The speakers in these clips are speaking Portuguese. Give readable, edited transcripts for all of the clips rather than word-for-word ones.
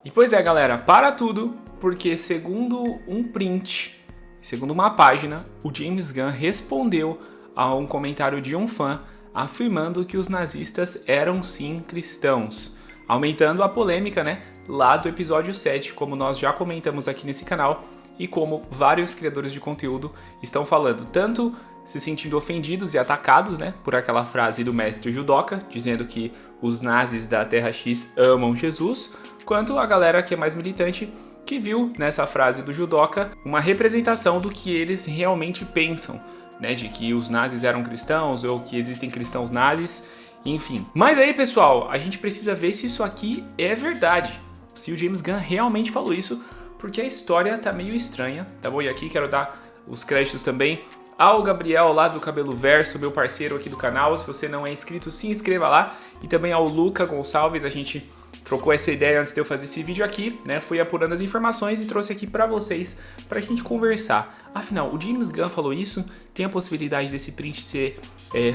E pois é, galera, para tudo, porque segundo um print, segundo uma página, o James Gunn respondeu a um comentário de um fã afirmando que os nazistas eram sim cristãos, aumentando a polêmica, lá do episódio 7, como nós já comentamos aqui nesse canal e como vários criadores de conteúdo estão falando, tanto se sentindo ofendidos e atacados, por aquela frase do mestre Judoka, dizendo que os nazis da Terra X amam Jesus, quanto a galera que é mais militante, que viu nessa frase do Judoka uma representação do que eles realmente pensam, de que os nazis eram cristãos ou que existem cristãos nazis, enfim. Mas aí, pessoal, a gente precisa ver se isso aqui é verdade, se o James Gunn realmente falou isso, porque a história tá meio estranha, tá bom? E aqui quero dar os créditos também ao Gabriel lá do Cabelo Verso, meu parceiro aqui do canal. Se você não é inscrito, se inscreva lá. E também ao Luca Gonçalves, a gente trocou essa ideia antes de eu fazer esse vídeo aqui, Fui apurando as informações e trouxe aqui pra vocês, pra gente conversar. Afinal, o James Gunn falou isso, tem a possibilidade desse print ser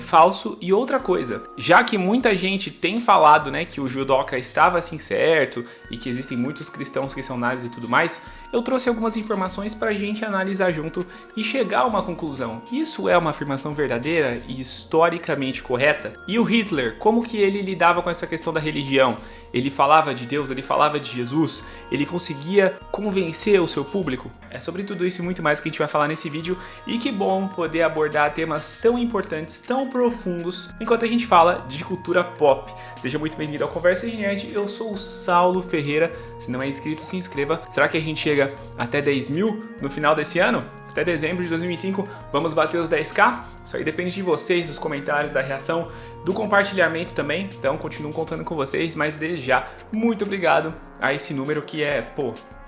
falso. E outra coisa, já que muita gente tem falado, que o Judoka estava assim certo e que existem muitos cristãos que são nazis e tudo mais, eu trouxe algumas informações pra gente analisar junto e chegar a uma conclusão. Isso é uma afirmação verdadeira e historicamente correta? E o Hitler, como que ele lidava com essa questão da religião? Ele falava de Deus, ele falava de Jesus, ele conseguia convencer o seu público? É sobre tudo isso e muito mais que a gente vai falar nesse vídeo, e que bom poder abordar temas tão importantes, tão profundos, enquanto a gente fala de cultura pop. Seja muito bem-vindo ao Conversa de Nerd, eu sou o Saulo Ferreira, se não é inscrito, se inscreva. Será que a gente chega até 10 mil no final desse ano? Até dezembro de 2025, vamos bater os 10k? Isso aí depende de vocês, dos comentários, da reação, do compartilhamento também. Então, continuo contando com vocês, mas desde já, muito obrigado a esse número que é,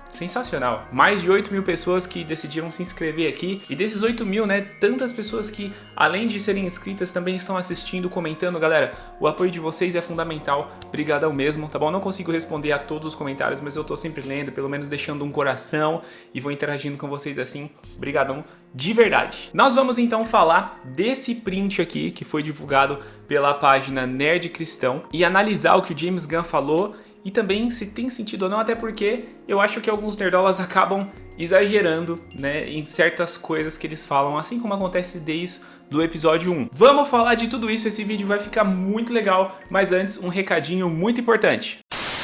sensacional. Mais de 8 mil pessoas que decidiram se inscrever aqui. E desses 8 mil, tantas pessoas que, além de serem inscritas, também estão assistindo, comentando. Galera, o apoio de vocês é fundamental. Obrigadão mesmo, tá bom? Não consigo responder a todos os comentários, mas eu tô sempre lendo, pelo menos deixando um coração, e vou interagindo com vocês assim. Obrigadão de verdade. Nós vamos então falar desse print aqui, que foi divulgado pela página Nerd Cristão, e analisar o que o James Gunn falou e também se tem sentido ou não, até porque eu acho que alguns nerdolas acabam exagerando, em certas coisas que eles falam, assim como acontece desde do episódio 1. Vamos falar de tudo isso, esse vídeo vai ficar muito legal, mas antes um recadinho muito importante.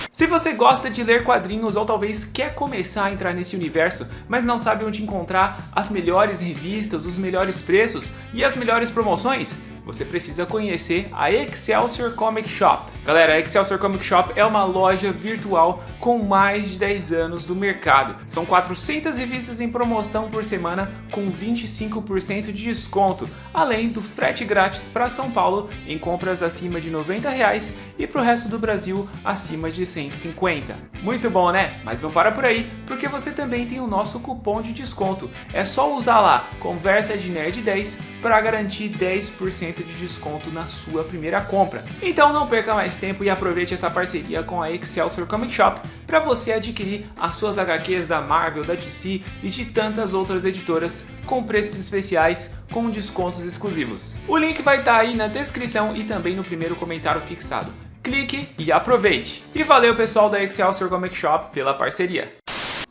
Se você gosta de ler quadrinhos ou talvez quer começar a entrar nesse universo, mas não sabe onde encontrar as melhores revistas, os melhores preços e as melhores promoções, você precisa conhecer a Excelsior Comic Shop. Galera, a Excelsior Comic Shop é uma loja virtual com mais de 10 anos do mercado. São 400 revistas em promoção por semana com 25% de desconto, além do frete grátis para São Paulo em compras acima de R$90 e para o resto do Brasil acima de 150. Muito bom, Mas não para por aí, porque você também tem o nosso cupom de desconto. É só usar lá, Conversa de Nerd 10, para garantir 10% de desconto na sua primeira compra. Então não perca mais tempo e aproveite essa parceria com a Excelsior Comic Shop para você adquirir as suas HQs da Marvel, da DC e de tantas outras editoras com preços especiais com descontos exclusivos. O link vai estar aí na descrição e também no primeiro comentário fixado. Clique e aproveite! E valeu, pessoal da Excelsior Comic Shop, pela parceria!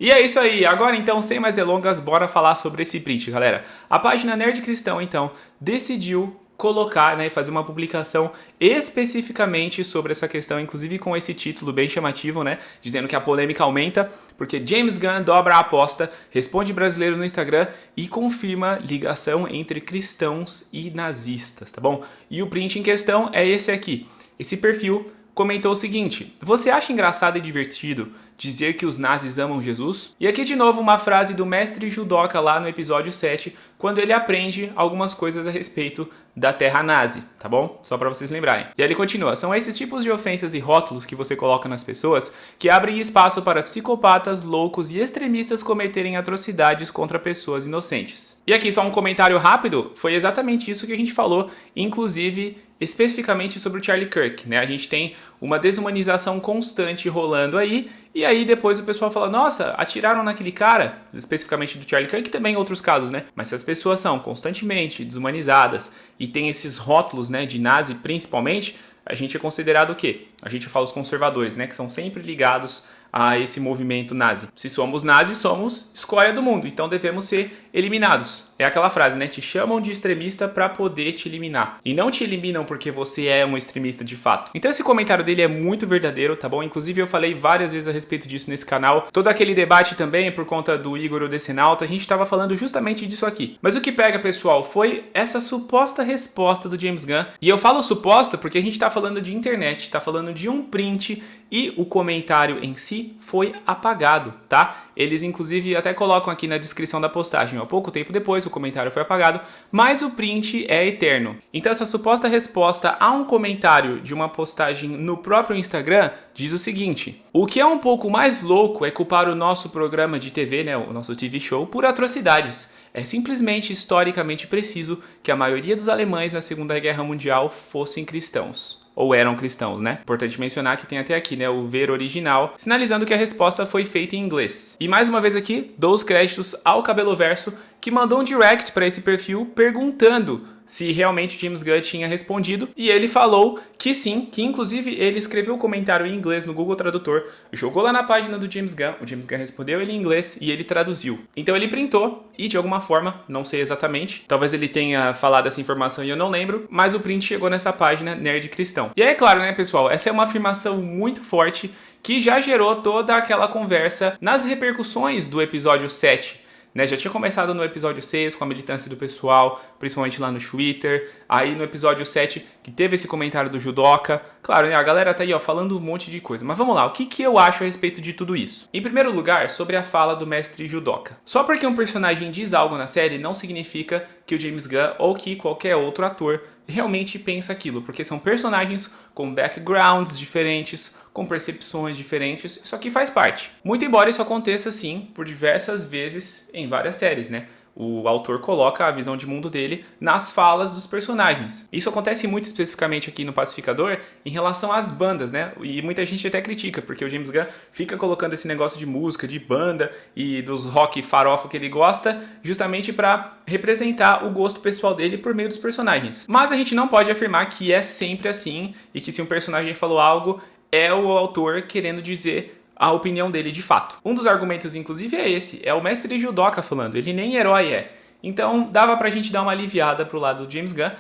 E é isso aí, agora então, sem mais delongas, bora falar sobre esse print, galera. A página Nerd Cristão, então, decidiu colocar, fazer uma publicação especificamente sobre essa questão, inclusive com esse título bem chamativo, dizendo que a polêmica aumenta, porque James Gunn dobra a aposta, responde brasileiro no Instagram e confirma ligação entre cristãos e nazistas, tá bom? E o print em questão é esse aqui. Esse perfil comentou o seguinte: você acha engraçado e divertido dizer que os nazis amam Jesus? E aqui de novo uma frase do mestre Judoka lá no episódio 7, quando ele aprende algumas coisas a respeito da terra nazi, tá bom? Só para vocês lembrarem. E ele continua: são esses tipos de ofensas e rótulos que você coloca nas pessoas que abrem espaço para psicopatas, loucos e extremistas cometerem atrocidades contra pessoas inocentes. E aqui só um comentário rápido, foi exatamente isso que a gente falou, inclusive especificamente sobre o Charlie Kirk, A gente tem uma desumanização constante rolando aí, e aí depois o pessoal fala, nossa, atiraram naquele cara, especificamente do Charlie Kirk, e também em outros casos, Mas se as pessoas são constantemente desumanizadas e tem esses rótulos, de nazi principalmente, a gente é considerado o quê? A gente fala os conservadores, que são sempre ligados a esse movimento nazi. Se somos nazis, somos escória do mundo, então devemos ser eliminados. É aquela frase, né? Te chamam de extremista pra poder te eliminar. E não te eliminam porque você é um extremista de fato. Então esse comentário dele é muito verdadeiro, tá bom? Inclusive eu falei várias vezes a respeito disso nesse canal. Todo aquele debate também por conta do Igor o Decenalta, a gente tava falando justamente disso aqui. Mas o que pega, pessoal, foi essa suposta resposta do James Gunn. E eu falo suposta porque a gente tá falando de internet, tá falando de um print e o comentário em si foi apagado, tá? Eles inclusive até colocam aqui na descrição da postagem, ó, pouco tempo depois o comentário foi apagado, mas o print é eterno. Então essa suposta resposta a um comentário de uma postagem no próprio Instagram diz o seguinte: o que é um pouco mais louco é culpar o nosso programa de TV, né, o nosso TV show, por atrocidades. É simplesmente historicamente preciso que a maioria dos alemães na Segunda Guerra Mundial fossem cristãos. Ou eram cristãos, né? Importante mencionar que tem até aqui, né, o ver original, sinalizando que a resposta foi feita em inglês. E mais uma vez aqui, dou os créditos ao Cabelo Verso, que mandou um direct para esse perfil perguntando se realmente James Gunn tinha respondido, e ele falou que sim, que inclusive ele escreveu o comentário em inglês no Google Tradutor, jogou lá na página do James Gunn, o James Gunn respondeu ele em inglês e ele traduziu. Então ele printou e de alguma forma, não sei exatamente, talvez ele tenha falado essa informação e eu não lembro, mas o print chegou nessa página Nerd Cristão. E aí, é claro, né, pessoal, essa é uma afirmação muito forte que já gerou toda aquela conversa nas repercussões do episódio 7. Né, já tinha começado no episódio 6 com a militância do pessoal, principalmente lá no Twitter. Aí no episódio 7 que teve esse comentário do Judoka. Claro, né, a galera tá aí ó, falando um monte de coisa. Mas vamos lá, o que eu acho a respeito de tudo isso? Em primeiro lugar, sobre a fala do mestre Judoka. Só porque um personagem diz algo na série não significa que o James Gunn ou que qualquer outro ator realmente pensa aquilo, porque são personagens com backgrounds diferentes, com percepções diferentes, isso aqui faz parte. Muito embora isso aconteça sim por diversas vezes em várias séries, né? O autor coloca a visão de mundo dele nas falas dos personagens. Isso acontece muito especificamente aqui no Pacificador em relação às bandas, né? E muita gente até critica, porque o James Gunn fica colocando esse negócio de música, de banda e dos rock farofa que ele gosta, justamente para representar o gosto pessoal dele por meio dos personagens. Mas a gente não pode afirmar que é sempre assim e que se um personagem falou algo, é o autor querendo dizer a opinião dele de fato. Um dos argumentos, inclusive, é esse. É o mestre Judoka falando. Ele nem herói é. Então, dava pra gente dar uma aliviada pro lado do James Gunn,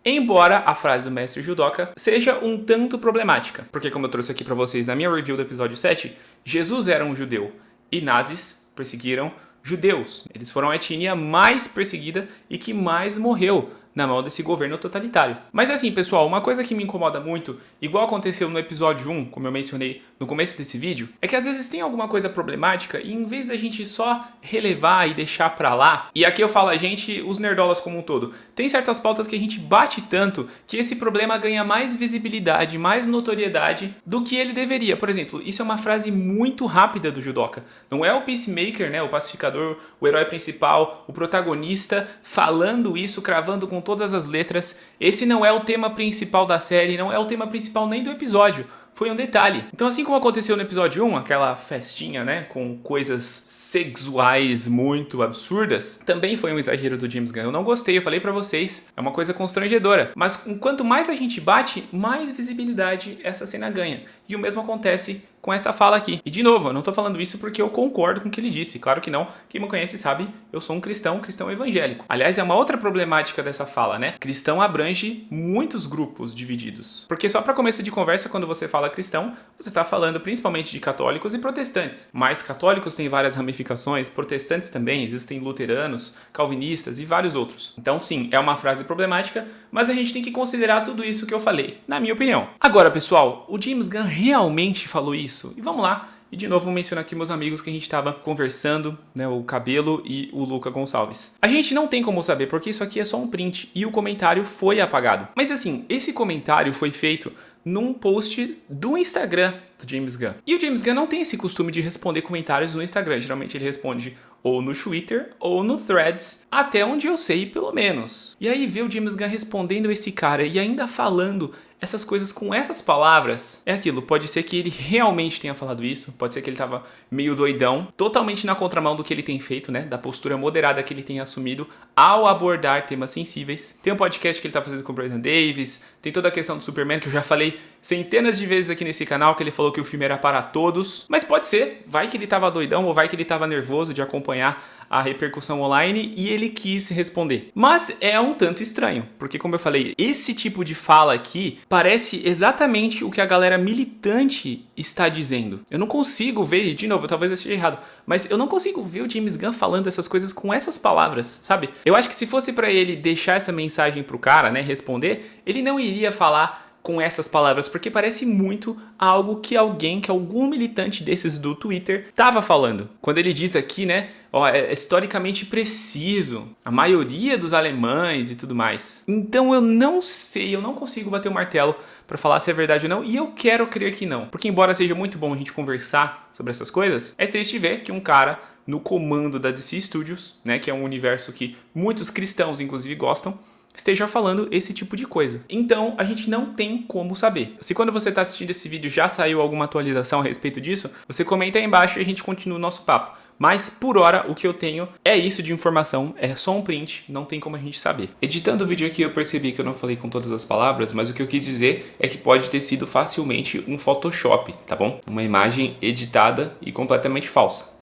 embora a frase do mestre Judoka seja um tanto problemática. Porque, como eu trouxe aqui pra vocês na minha review do episódio 7, Jesus era um judeu e nazis perseguiram judeus. Eles foram a etnia mais perseguida e que mais morreu na mão desse governo totalitário. Mas assim, pessoal, uma coisa que me incomoda muito, igual aconteceu no episódio 1, como eu mencionei no começo desse vídeo, é que às vezes tem alguma coisa problemática e em vez da gente só relevar e deixar pra lá, e aqui eu falo a gente, os nerdolas como um todo, tem certas pautas que a gente bate tanto que esse problema ganha mais visibilidade, mais notoriedade do que ele deveria. Por exemplo, isso é uma frase muito rápida do Judoka. Não é o Peacemaker, né, o pacificador, o herói principal, o protagonista falando isso, cravando com todas as letras. Esse não é o tema principal da série, não é o tema principal nem do episódio. Foi um detalhe. Então, assim como aconteceu no episódio 1, aquela festinha, né, com coisas sexuais muito absurdas, também foi um exagero do James Gunn. Eu não gostei, eu falei pra vocês, é uma coisa constrangedora. Mas quanto mais a gente bate, mais visibilidade essa cena ganha. E o mesmo acontece com essa fala aqui. E de novo, eu não tô falando isso porque eu concordo com o que ele disse. Claro que não. Quem me conhece sabe, eu sou um cristão evangélico. Aliás, é uma outra problemática dessa fala, né? Cristão abrange muitos grupos divididos. Porque só para começo de conversa, quando você fala cristão, você tá falando principalmente de católicos e protestantes. Mas católicos têm várias ramificações, protestantes também, existem luteranos, calvinistas e vários outros. Então sim, é uma frase problemática, mas a gente tem que considerar tudo isso que eu falei, na minha opinião. Agora, pessoal, o James Gunn realmente falou isso? E vamos lá, e de novo vou mencionar aqui meus amigos que a gente estava conversando, né, o Cabelo e o Luca Gonçalves. A gente não tem como saber porque isso aqui é só um print e o comentário foi apagado. Mas assim, esse comentário foi feito num post do Instagram do James Gunn. E o James Gunn não tem esse costume de responder comentários no Instagram. Geralmente ele responde ou no Twitter ou no Threads, até onde eu sei, pelo menos. E aí ver o James Gunn respondendo esse cara e ainda falando essas coisas com essas palavras, é aquilo, pode ser que ele realmente tenha falado isso, pode ser que ele tava meio doidão, totalmente na contramão do que ele tem feito, né, da postura moderada que ele tem assumido ao abordar temas sensíveis. Tem um podcast que ele tá fazendo com o Brandon Davis, tem toda a questão do Superman, que eu já falei centenas de vezes aqui nesse canal, que ele falou que o filme era para todos, mas pode ser, vai que ele tava doidão, ou vai que ele tava nervoso de acompanhar a repercussão online e ele quis responder. Mas é um tanto estranho, porque como eu falei, esse tipo de fala aqui parece exatamente o que a galera militante está dizendo. Eu não consigo ver, e de novo, talvez eu esteja errado, mas eu não consigo ver o James Gunn falando essas coisas com essas palavras, sabe? Eu acho que se fosse pra ele deixar essa mensagem pro cara, né, responder, ele não iria falar com essas palavras, porque parece muito algo que algum militante desses do Twitter tava falando. Quando ele diz aqui, né, ó, é historicamente preciso, a maioria dos alemães e tudo mais. Então eu não sei, eu não consigo bater o martelo para falar se é verdade ou não, e eu quero crer que não. Porque embora seja muito bom a gente conversar sobre essas coisas, é triste ver que um cara no comando da DC Studios, né, que é um universo que muitos cristãos inclusive gostam, esteja falando esse tipo de coisa. Então, a gente não tem como saber. Se quando você está assistindo esse vídeo já saiu alguma atualização a respeito disso, você comenta aí embaixo e a gente continua o nosso papo. Mas, por hora, o que eu tenho é isso de informação, é só um print, não tem como a gente saber. Editando o vídeo aqui, eu percebi que eu não falei com todas as palavras, mas o que eu quis dizer é que pode ter sido facilmente um Photoshop, tá bom? Uma imagem editada e completamente falsa.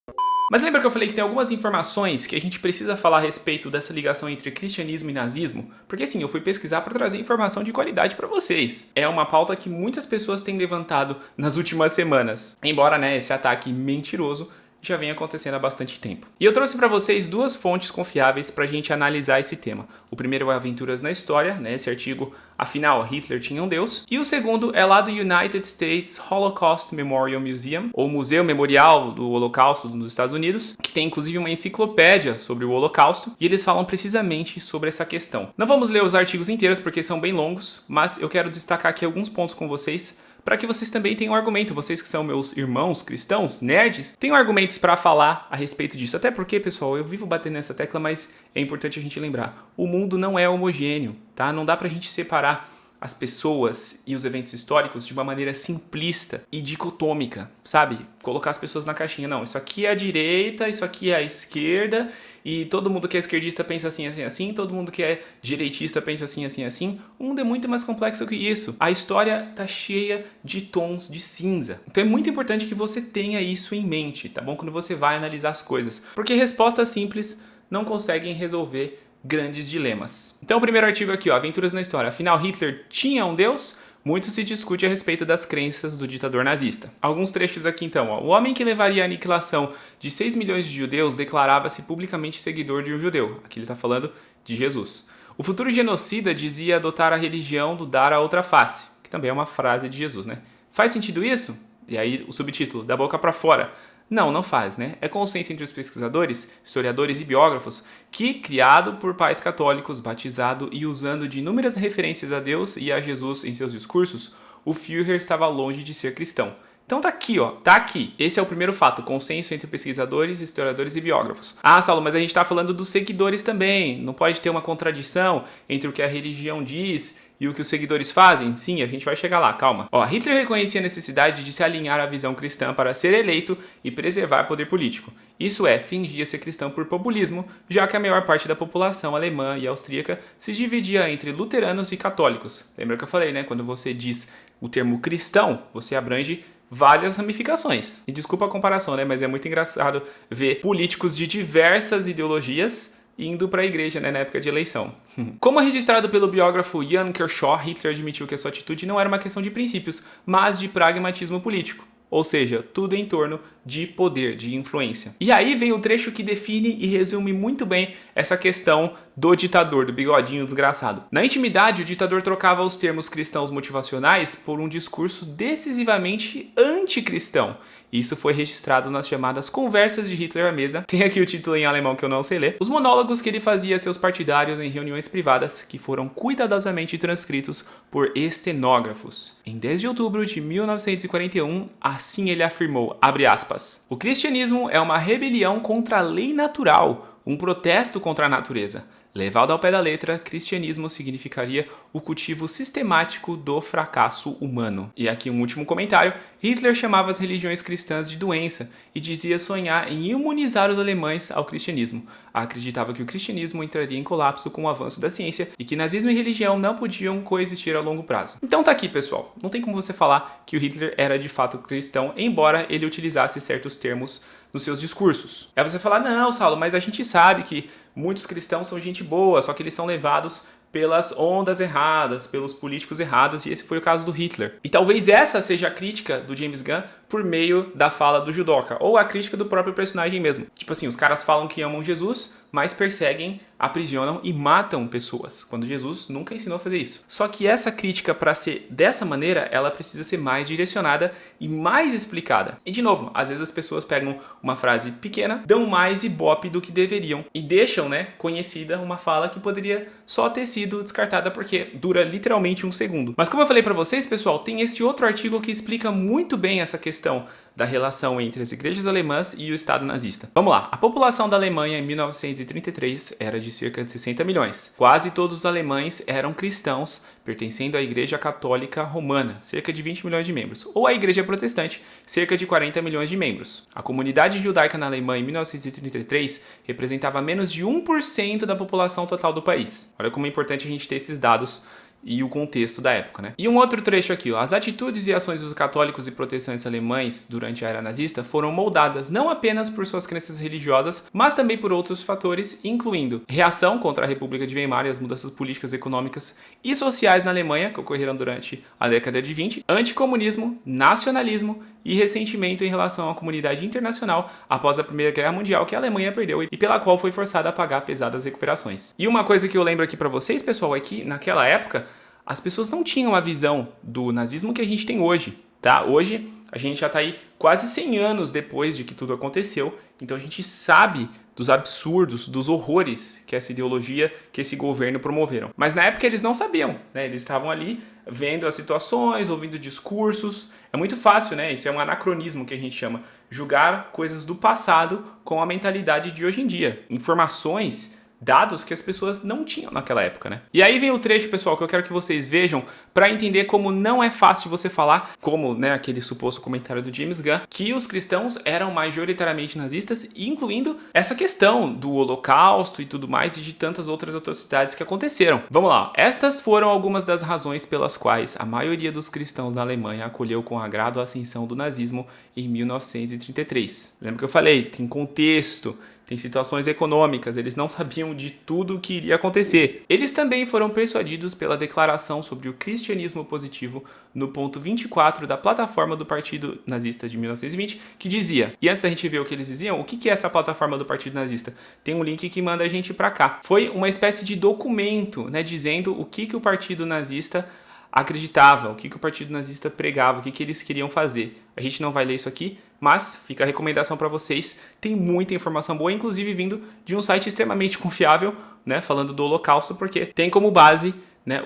Mas lembra que eu falei que tem algumas informações que a gente precisa falar a respeito dessa ligação entre cristianismo e nazismo? Porque assim, eu fui pesquisar para trazer informação de qualidade para vocês. É uma pauta que muitas pessoas têm levantado nas últimas semanas. Embora, né, esse ataque mentiroso já vem acontecendo há bastante tempo. E eu trouxe para vocês duas fontes confiáveis para a gente analisar esse tema. O primeiro é Aventuras na História, né, esse artigo, afinal, Hitler tinha um deus. E o segundo é lá do United States Holocaust Memorial Museum, ou Museu Memorial do Holocausto dos Estados Unidos, que tem inclusive uma enciclopédia sobre o Holocausto, e eles falam precisamente sobre essa questão. Não vamos ler os artigos inteiros porque são bem longos, mas eu quero destacar aqui alguns pontos com vocês, para que vocês também tenham argumento, vocês que são meus irmãos cristãos, nerds, tenham argumentos para falar a respeito disso. Até porque, pessoal, eu vivo batendo nessa tecla, mas é importante a gente lembrar, o mundo não é homogêneo, tá? Não dá pra gente separar as pessoas e os eventos históricos de uma maneira simplista e dicotômica, sabe? Colocar as pessoas na caixinha. Não, isso aqui é a direita, isso aqui é a esquerda, e todo mundo que é esquerdista pensa assim, assim, assim, todo mundo que é direitista pensa assim, assim, assim. O mundo é muito mais complexo que isso. A história tá cheia de tons de cinza. Então é muito importante que você tenha isso em mente, tá bom? Quando você vai analisar as coisas. Porque respostas simples não conseguem resolver grandes dilemas. Então o primeiro artigo aqui, ó, Aventuras na História. Afinal, Hitler tinha um deus? Muito se discute a respeito das crenças do ditador nazista. Alguns trechos aqui então, ó. O homem que levaria à aniquilação de 6 milhões de judeus declarava-se publicamente seguidor de um judeu. Aqui ele está falando de Jesus. O futuro genocida dizia adotar a religião do dar a outra face, que também é uma frase de Jesus, né? Faz sentido isso? E aí o subtítulo, da boca para fora. Não, não faz, né? É consenso entre os pesquisadores, historiadores e biógrafos que, criado por pais católicos, batizado e usando de inúmeras referências a Deus e a Jesus em seus discursos, o Führer estava longe de ser cristão. Então tá aqui, ó, tá aqui. Esse é o primeiro fato, consenso entre pesquisadores, historiadores e biógrafos. Ah, Saulo, mas a gente tá falando dos seguidores também. Não pode ter uma contradição entre o que a religião diz e o que os seguidores fazem? Sim, a gente vai chegar lá, calma. Ó, Hitler reconhecia a necessidade de se alinhar à visão cristã para ser eleito e preservar poder político. Isso é, fingia ser cristão por populismo, já que a maior parte da população alemã e austríaca se dividia entre luteranos e católicos. Lembra que eu falei, né? Quando você diz o termo cristão, você abrange várias ramificações. E desculpa a comparação, né? Mas é muito engraçado ver políticos de diversas ideologias indo para a igreja, né, na época de eleição. Como registrado pelo biógrafo Jan Kershaw, Hitler admitiu que a sua atitude não era uma questão de princípios, mas de pragmatismo político. Ou seja, tudo em torno de poder, de influência. E aí vem o trecho que define e resume muito bem essa questão do ditador, do bigodinho desgraçado. Na intimidade, o ditador trocava os termos cristãos motivacionais por um discurso decisivamente anticristão. Isso foi registrado nas chamadas Conversas de Hitler à Mesa. Tem aqui o título em alemão que eu não sei ler. Os monólogos que ele fazia a seus partidários em reuniões privadas que foram cuidadosamente transcritos por estenógrafos. Em 10 de outubro de 1941, assim ele afirmou, abre aspas, o cristianismo é uma rebelião contra a lei natural, um protesto contra a natureza. Levado ao pé da letra, cristianismo significaria o cultivo sistemático do fracasso humano. E aqui um último comentário. Hitler chamava as religiões cristãs de doença e dizia sonhar em imunizar os alemães ao cristianismo. Acreditava que o cristianismo entraria em colapso com o avanço da ciência e que nazismo e religião não podiam coexistir a longo prazo. Então tá aqui, pessoal. Não tem como você falar que o Hitler era de fato cristão, embora ele utilizasse certos termos nos seus discursos. Aí você fala, não, Saulo, mas a gente sabe que muitos cristãos são gente boa, só que eles são levados pelas ondas erradas, pelos políticos errados, e esse foi o caso do Hitler. E talvez essa seja a crítica do James Gunn por meio da fala do Judoka, ou a crítica do próprio personagem mesmo. Tipo assim, os caras falam que amam Jesus, mas perseguem, aprisionam e matam pessoas, quando Jesus nunca ensinou a fazer isso. Só que essa crítica, para ser dessa maneira, ela precisa ser mais direcionada e mais explicada. E de novo, às vezes as pessoas pegam uma frase pequena, dão mais ibope do que deveriam e deixam, conhecida uma fala que poderia só ter sido descartada porque dura literalmente um segundo. Mas como eu falei para vocês, pessoal, tem esse outro artigo que explica muito bem essa questão da relação entre as igrejas alemãs e o Estado nazista. Vamos lá. A população da Alemanha em 1933 era de cerca de 60 milhões. Quase todos os alemães eram cristãos, pertencendo à Igreja Católica Romana, cerca de 20 milhões de membros, ou à Igreja Protestante, cerca de 40 milhões de membros. A comunidade judaica na Alemanha em 1933 representava menos de 1% da população total do país. Olha como é importante a gente ter esses dados e o contexto da época, E um outro trecho aqui, ó. As atitudes e ações dos católicos e protestantes alemães durante a era nazista foram moldadas não apenas por suas crenças religiosas, mas também por outros fatores, incluindo reação contra a República de Weimar e as mudanças políticas, econômicas e sociais na Alemanha, que ocorreram durante a década de 20, anticomunismo, nacionalismo e ressentimento em relação à comunidade internacional após a Primeira Guerra Mundial, que a Alemanha perdeu e pela qual foi forçada a pagar pesadas recuperações. E uma coisa que eu lembro aqui para vocês, pessoal, é que naquela época as pessoas não tinham a visão do nazismo que a gente tem hoje, tá? Hoje a gente já tá aí quase 100 anos depois de que tudo aconteceu, então a gente sabe dos absurdos, dos horrores que essa ideologia, que esse governo promoveram. Mas na época eles não sabiam, Eles estavam ali vendo as situações, ouvindo discursos. É muito fácil, Isso é um anacronismo que a gente chama. Julgar coisas do passado com a mentalidade de hoje em dia. Informações, dados que as pessoas não tinham naquela época, E aí vem o trecho, pessoal, que eu quero que vocês vejam para entender como não é fácil você falar, como, aquele suposto comentário do James Gunn, que os cristãos eram majoritariamente nazistas, incluindo essa questão do Holocausto e tudo mais, e de tantas outras atrocidades que aconteceram. Vamos lá. Estas foram algumas das razões pelas quais a maioria dos cristãos na Alemanha acolheu com agrado a ascensão do nazismo em 1933. Lembra que eu falei? Tem contexto, tem situações econômicas, eles não sabiam de tudo o que iria acontecer. Eles também foram persuadidos pela declaração sobre o cristianismo positivo no ponto 24 da plataforma do Partido Nazista de 1920, que dizia, e antes da gente ver o que eles diziam, o que é essa plataforma do Partido Nazista? Tem um link que manda a gente para cá. Foi uma espécie de documento, dizendo o que o Partido Nazista acreditava, o que o Partido Nazista pregava, o que eles queriam fazer. A gente não vai ler isso aqui, mas fica a recomendação para vocês. Tem muita informação boa, inclusive vindo de um site extremamente confiável, falando do Holocausto, porque tem como base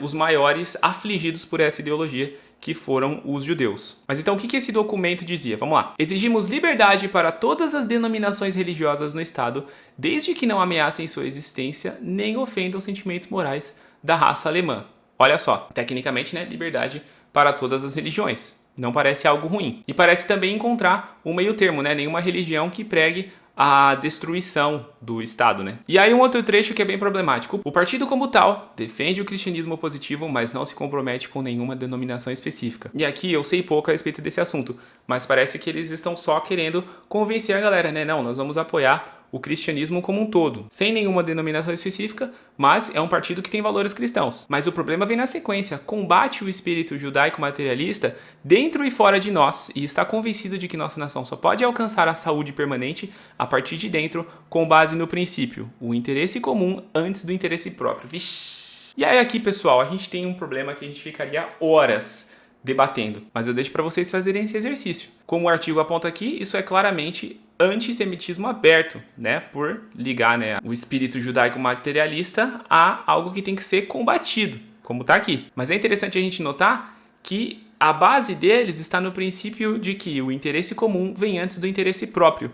os maiores afligidos por essa ideologia, que foram os judeus. Mas então o que esse documento dizia? Vamos lá. Exigimos liberdade para todas as denominações religiosas no Estado, desde que não ameacem sua existência, nem ofendam sentimentos morais da raça alemã. Olha só, tecnicamente, liberdade para todas as religiões. Não parece algo ruim. E parece também encontrar um meio termo, Nenhuma religião que pregue a destruição do Estado, E aí um outro trecho que é bem problemático. O partido como tal defende o cristianismo positivo, mas não se compromete com nenhuma denominação específica. E aqui eu sei pouco a respeito desse assunto, mas parece que eles estão só querendo convencer a galera, Não, nós vamos apoiar o cristianismo como um todo, sem nenhuma denominação específica, mas é um partido que tem valores cristãos. Mas o problema vem na sequência, combate o espírito judaico materialista dentro e fora de nós e está convencido de que nossa nação só pode alcançar a saúde permanente a partir de dentro, com base no princípio, o interesse comum antes do interesse próprio. Vixe! E aí aqui, pessoal, a gente tem um problema que a gente ficaria horas debatendo, mas eu deixo para vocês fazerem esse exercício. Como o artigo aponta aqui, isso é claramente antissemitismo aberto, por ligar o espírito judaico materialista a algo que tem que ser combatido, como está aqui. Mas é interessante a gente notar que a base deles está no princípio de que o interesse comum vem antes do interesse próprio.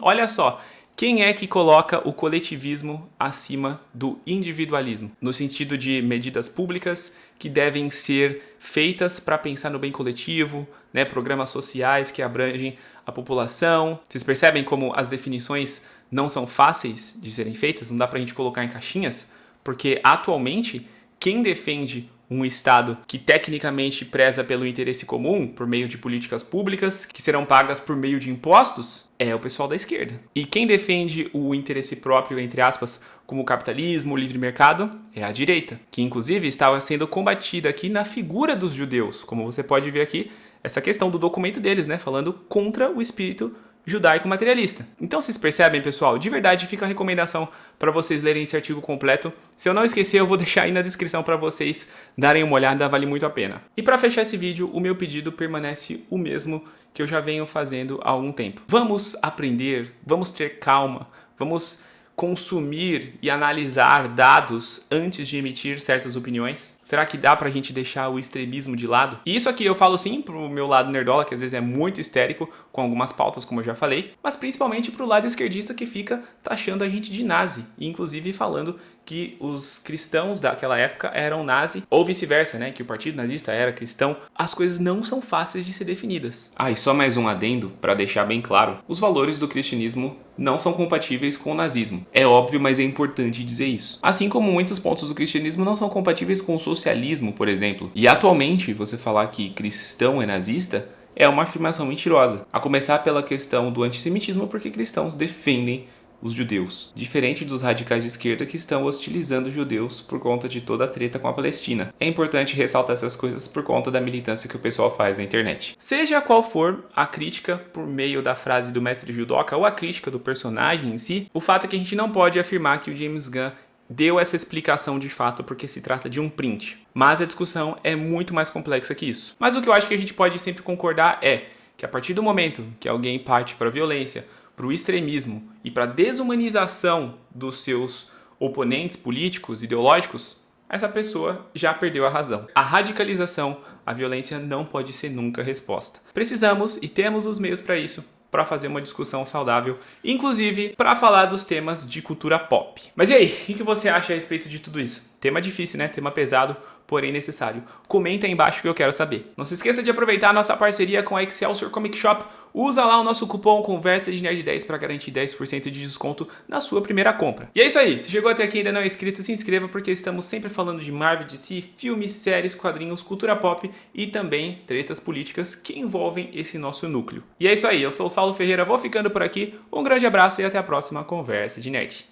Olha só, Quem é que coloca o coletivismo acima do individualismo? No sentido de medidas públicas que devem ser feitas para pensar no bem coletivo, né? Programas sociais que abrangem a população. Vocês percebem como as definições não são fáceis de serem feitas? Não dá para a gente colocar em caixinhas? Porque atualmente, quem defende um Estado que tecnicamente preza pelo interesse comum, por meio de políticas públicas, que serão pagas por meio de impostos, é o pessoal da esquerda. E quem defende o interesse próprio, entre aspas, como o capitalismo, o livre mercado, é a direita, que inclusive estava sendo combatida aqui na figura dos judeus, como você pode ver aqui, essa questão do documento deles, né, falando contra o espírito judaico materialista. Então vocês percebem, pessoal? De verdade fica a recomendação para vocês lerem esse artigo completo. Se eu não esquecer, eu vou deixar aí na descrição para vocês darem uma olhada, vale muito a pena. E para fechar esse vídeo, o meu pedido permanece o mesmo que eu já venho fazendo há algum tempo. Vamos aprender, vamos ter calma, vamos consumir e analisar dados antes de emitir certas opiniões? Será que dá pra gente deixar o extremismo de lado? E isso aqui eu falo sim pro meu lado nerdola, que às vezes é muito histérico com algumas pautas, como eu já falei, mas principalmente pro lado esquerdista que fica taxando a gente de nazi, e inclusive falando que os cristãos daquela época eram nazi, ou vice-versa, né, que o partido nazista era cristão. As coisas não são fáceis de ser definidas. Ah, e só mais um adendo para deixar bem claro. Os valores do cristianismo não são compatíveis com o nazismo. É óbvio, mas é importante dizer isso. Assim como muitos pontos do cristianismo não são compatíveis com o socialismo, por exemplo. E atualmente, você falar que cristão é nazista é uma afirmação mentirosa. A começar pela questão do antissemitismo, porque cristãos defendem os judeus, diferente dos radicais de esquerda que estão hostilizando os judeus por conta de toda a treta com a Palestina. É importante ressaltar essas coisas por conta da militância que o pessoal faz na internet. Seja qual for a crítica por meio da frase do mestre Judoka ou a crítica do personagem em si, o fato é que a gente não pode afirmar que o James Gunn deu essa explicação de fato porque se trata de um print. Mas a discussão é muito mais complexa que isso. Mas o que eu acho que a gente pode sempre concordar é que a partir do momento que alguém parte para a violência, para o extremismo e para a desumanização dos seus oponentes políticos, ideológicos, essa pessoa já perdeu a razão. A radicalização, a violência não pode ser nunca resposta. Precisamos e temos os meios para isso, para fazer uma discussão saudável, inclusive para falar dos temas de cultura pop. Mas e aí, o que você acha a respeito de tudo isso? Tema difícil, né? Tema pesado, porém necessário. Comenta aí embaixo que eu quero saber. Não se esqueça de aproveitar a nossa parceria com a Excelsior Comic Shop. Usa lá o nosso cupom Conversa de Nerd 10 para garantir 10% de desconto na sua primeira compra. E é isso aí. Se chegou até aqui e ainda não é inscrito, se inscreva porque estamos sempre falando de Marvel, DC, filmes, séries, quadrinhos, cultura pop e também tretas políticas que envolvem esse nosso núcleo. E é isso aí. Eu sou o Saulo Ferreira, vou ficando por aqui. Um grande abraço e até a próxima Conversa de Nerd.